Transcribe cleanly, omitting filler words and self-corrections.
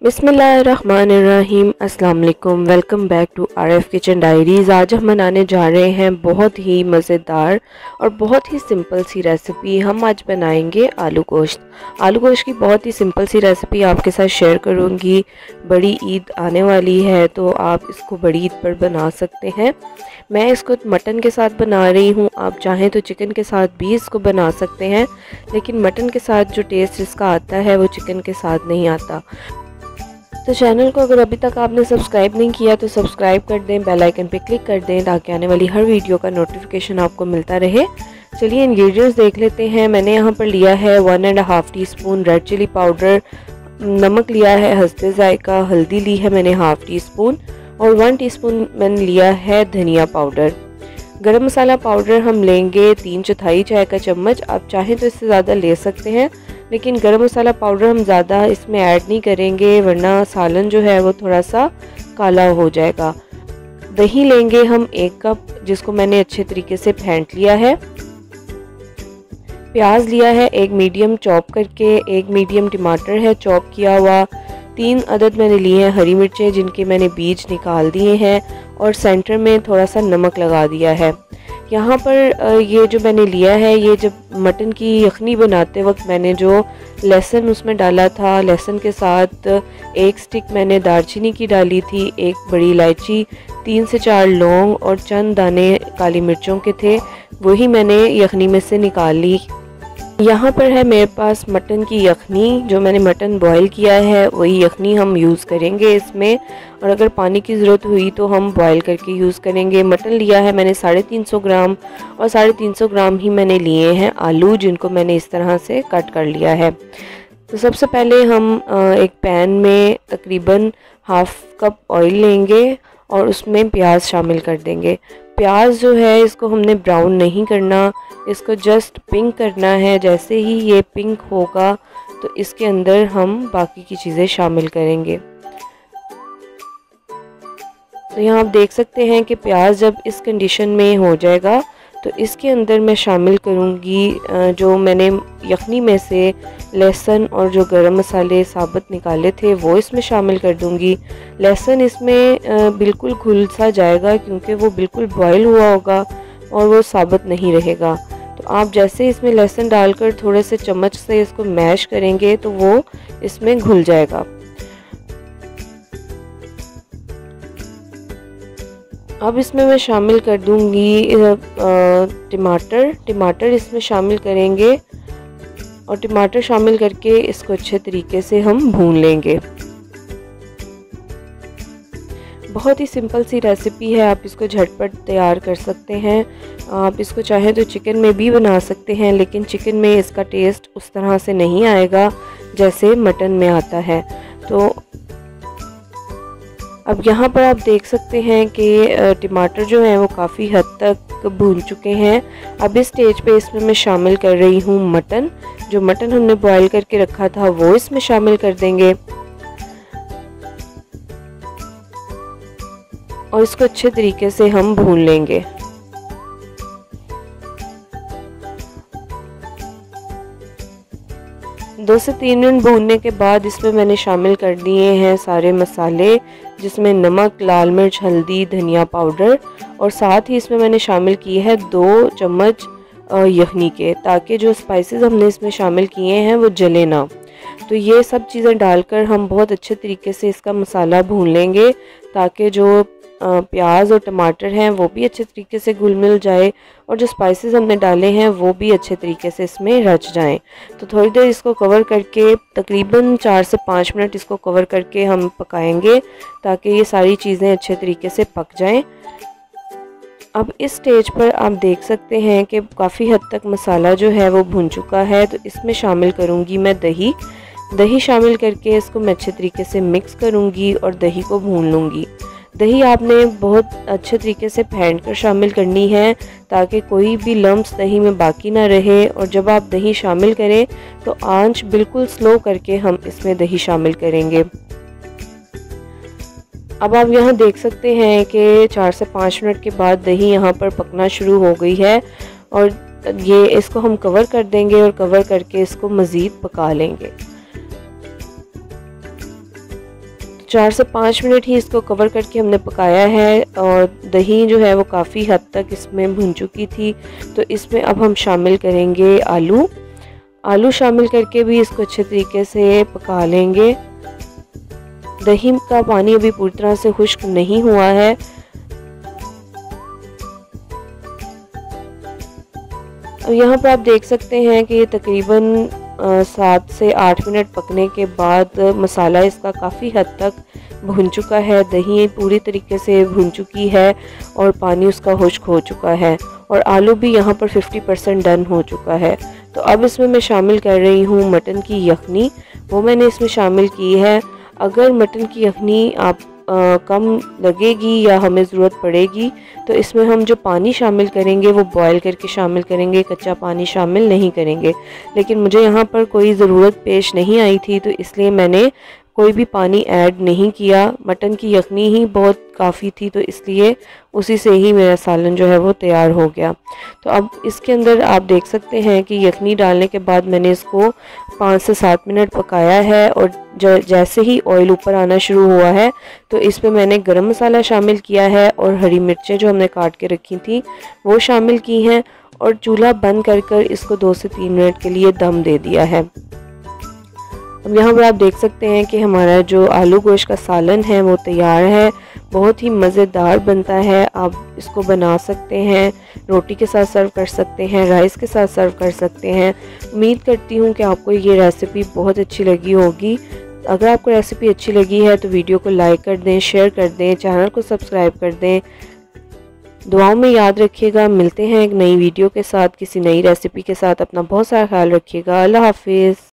बिस्मिल्लाहिर्रहमानिर्रहीम। अस्सलाम वालेकुम। Welcome back to RF kitchen diaries. आज हम बनाने जा रहे हैं बहुत ही मज़ेदार और बहुत ही सिंपल सी रेसिपी। हम आज बनाएंगे आलू गोश्त। आलू गोश्त की बहुत ही सिंपल सी रेसिपी आपके साथ शेयर करूंगी। बड़ी ईद आने वाली है तो आप इसको बड़ी ईद पर बना सकते हैं। मैं इसको मटन के साथ बना रही हूँ, आप चाहें तो चिकन के साथ भी इसको बना सकते हैं, लेकिन मटन के साथ जो टेस्ट इसका आता है वो चिकन के साथ नहीं आता। तो चैनल को अगर अभी तक आपने सब्सक्राइब नहीं किया तो सब्सक्राइब कर दें, बेल आइकन पे क्लिक कर दें ताकि आने वाली हर वीडियो का नोटिफिकेशन आपको मिलता रहे। चलिए इंग्रेडिएंट्स देख लेते हैं। मैंने यहाँ पर लिया है 1.5 टीस्पून रेड चिली पाउडर, नमक लिया है हस्बे जायका, हल्दी ली है मैंने हाफ़ टी स्पून और 1 टीस्पून मैंने लिया है धनिया पाउडर। गरम मसाला पाउडर हम लेंगे 3/4 चाय का चम्मच। आप चाहें तो इससे ज़्यादा ले सकते हैं, लेकिन गरम मसाला पाउडर हम ज़्यादा इसमें ऐड नहीं करेंगे वरना सालन जो है वो थोड़ा सा काला हो जाएगा। दही लेंगे हम 1 कप, जिसको मैंने अच्छे तरीके से फेंट लिया है। प्याज लिया है 1 मीडियम चॉप करके, 1 मीडियम टमाटर है चॉप किया हुआ, 3 अदद मैंने लिए हैं हरी मिर्चें जिनके मैंने बीज निकाल दिए हैं और सेंटर में थोड़ा सा नमक लगा दिया है। यहाँ पर ये जो मैंने लिया है, ये जब मटन की यखनी बनाते वक्त मैंने जो लहसुन उसमें डाला था, लहसुन के साथ 1 स्टिक मैंने दालचीनी की डाली थी, 1 बड़ी इलायची, 3 से 4 लौंग और चंद दाने काली मिर्चों के थे, वही मैंने यखनी में से निकाल ली। यहाँ पर है मेरे पास मटन की यखनी, जो मैंने मटन बॉईल किया है वही यखनी हम यूज़ करेंगे इसमें, और अगर पानी की ज़रूरत हुई तो हम बॉईल करके यूज़ करेंगे। मटन लिया है मैंने 350 ग्राम और 350 ग्राम ही मैंने लिए हैं आलू, जिनको मैंने इस तरह से कट कर लिया है। तो सबसे पहले हम एक पैन में तकरीबन हाफ़ कप ऑयल लेंगे और उसमें प्याज शामिल कर देंगे। प्याज जो है इसको हमने ब्राउन नहीं करना, इसको जस्ट पिंक करना है। जैसे ही ये पिंक होगा तो इसके अंदर हम बाकी की चीज़ें शामिल करेंगे। तो यहाँ आप देख सकते हैं कि प्याज जब इस कंडीशन में हो जाएगा तो इसके अंदर मैं शामिल करूँगी जो मैंने यखनी में से लहसुन और जो गरम मसाले साबुत निकाले थे वो इसमें शामिल कर दूँगी। लहसुन इसमें बिल्कुल घुल सा जाएगा क्योंकि वो बिल्कुल बॉयल हुआ होगा और वो साबुत नहीं रहेगा। तो आप जैसे इसमें लहसुन डालकर थोड़े से चम्मच से इसको मैश करेंगे तो वो इसमें घुल जाएगा। अब इसमें मैं शामिल कर दूंगी टमाटर इसमें शामिल करेंगे और टमाटर शामिल करके इसको अच्छे तरीके से हम भून लेंगे। बहुत ही सिंपल सी रेसिपी है, आप इसको झटपट तैयार कर सकते हैं। आप इसको चाहें तो चिकन में भी बना सकते हैं, लेकिन चिकन में इसका टेस्ट उस तरह से नहीं आएगा जैसे मटन में आता है। तो अब यहाँ पर आप देख सकते हैं कि टमाटर जो है वो काफ़ी हद तक भून चुके हैं। अब इस स्टेज पे इसमें मैं शामिल कर रही हूँ मटन। जो मटन हमने बॉईल करके रखा था वो इसमें शामिल कर देंगे और इसको अच्छे तरीके से हम भून लेंगे। दो से 3 मिनट भूनने के बाद इसमें मैंने शामिल कर दिए हैं सारे मसाले, जिसमें नमक, लाल मिर्च, हल्दी, धनिया पाउडर और साथ ही इसमें मैंने शामिल किए हैं 2 चम्मच यखनी के, ताकि जो स्पाइसेस हमने इसमें शामिल किए हैं वो जले ना। तो ये सब चीज़ें डालकर हम बहुत अच्छे तरीके से इसका मसाला भून लेंगे ताकि जो प्याज और टमाटर हैं वो भी अच्छे तरीके से घुल मिल जाए और जो स्पाइसेस हमने डाले हैं वो भी अच्छे तरीके से इसमें रच जाएं। तो थोड़ी देर इसको कवर करके तकरीबन 4 से 5 मिनट इसको कवर करके हम पकाएंगे ताकि ये सारी चीज़ें अच्छे तरीके से पक जाएं। अब इस स्टेज पर आप देख सकते हैं कि काफ़ी हद तक मसाला जो है वो भुन चुका है। तो इसमें शामिल करूँगी मैं दही शामिल करके इसको मैं अच्छे तरीके से मिक्स करूँगी और दही को भून लूँगी। दही आपने बहुत अच्छे तरीके से फेंट कर शामिल करनी है ताकि कोई भी लम्प्स दही में बाकी ना रहे, और जब आप दही शामिल करें तो आंच बिल्कुल स्लो करके हम इसमें दही शामिल करेंगे। अब आप यहाँ देख सकते हैं कि 4 से 5 मिनट के बाद दही यहाँ पर पकना शुरू हो गई है और ये इसको हम कवर कर देंगे और कवर करके इसको मज़ीद पका लेंगे। 4 से 5 मिनट ही इसको कवर करके हमने पकाया है और दही जो है वो काफ़ी हद तक इसमें भुन चुकी थी। तो इसमें अब हम शामिल करेंगे आलू शामिल करके भी इसको अच्छे तरीके से पका लेंगे। दही का पानी अभी पूरी तरह से खुश्क नहीं हुआ है। यहाँ पर आप देख सकते हैं कि तकरीबन 7 से 8 मिनट पकने के बाद मसाला इसका काफ़ी हद तक भुन चुका है, दही पूरी तरीके से भुन चुकी है और पानी उसका खुश्क हो चुका है और आलू भी यहाँ पर 50% डन हो चुका है। तो अब इसमें मैं शामिल कर रही हूँ मटन की यखनी, वो मैंने इसमें शामिल की है। अगर मटन की यखनी आप कम लगेगी या हमें ज़रूरत पड़ेगी तो इसमें हम जो पानी शामिल करेंगे वो बॉयल करके शामिल करेंगे, कच्चा पानी शामिल नहीं करेंगे। लेकिन मुझे यहाँ पर कोई ज़रूरत पेश नहीं आई थी तो इसलिए मैंने कोई भी पानी ऐड नहीं किया। मटन की यखनी ही बहुत काफ़ी थी तो इसलिए उसी से ही मेरा सालन जो है वो तैयार हो गया। तो अब इसके अंदर आप देख सकते हैं कि यखनी डालने के बाद मैंने इसको 5 से 7 मिनट पकाया है और जैसे ही ऑयल ऊपर आना शुरू हुआ है तो इसमें मैंने गरम मसाला शामिल किया है और हरी मिर्चें जो हमने काट के रखी थी वो शामिल की हैं और चूल्हा बंद कर इसको 2 से 3 मिनट के लिए दम दे दिया है। अब यहाँ पर आप देख सकते हैं कि हमारा जो आलू गोश्त का सालन है वो तैयार है। बहुत ही मज़ेदार बनता है। आप इसको बना सकते हैं, रोटी के साथ सर्व कर सकते हैं, राइस के साथ सर्व कर सकते हैं। उम्मीद करती हूँ कि आपको ये रेसिपी बहुत अच्छी लगी होगी। अगर आपको रेसिपी अच्छी लगी है तो वीडियो को लाइक कर दें, शेयर कर दें, चैनल को सब्सक्राइब कर दें। दुआओं में याद रखिएगा। मिलते हैं एक नई वीडियो के साथ, किसी नई रेसिपी के साथ। अपना बहुत सारा ख्याल रखिएगा। अल्लाह हाफिज़।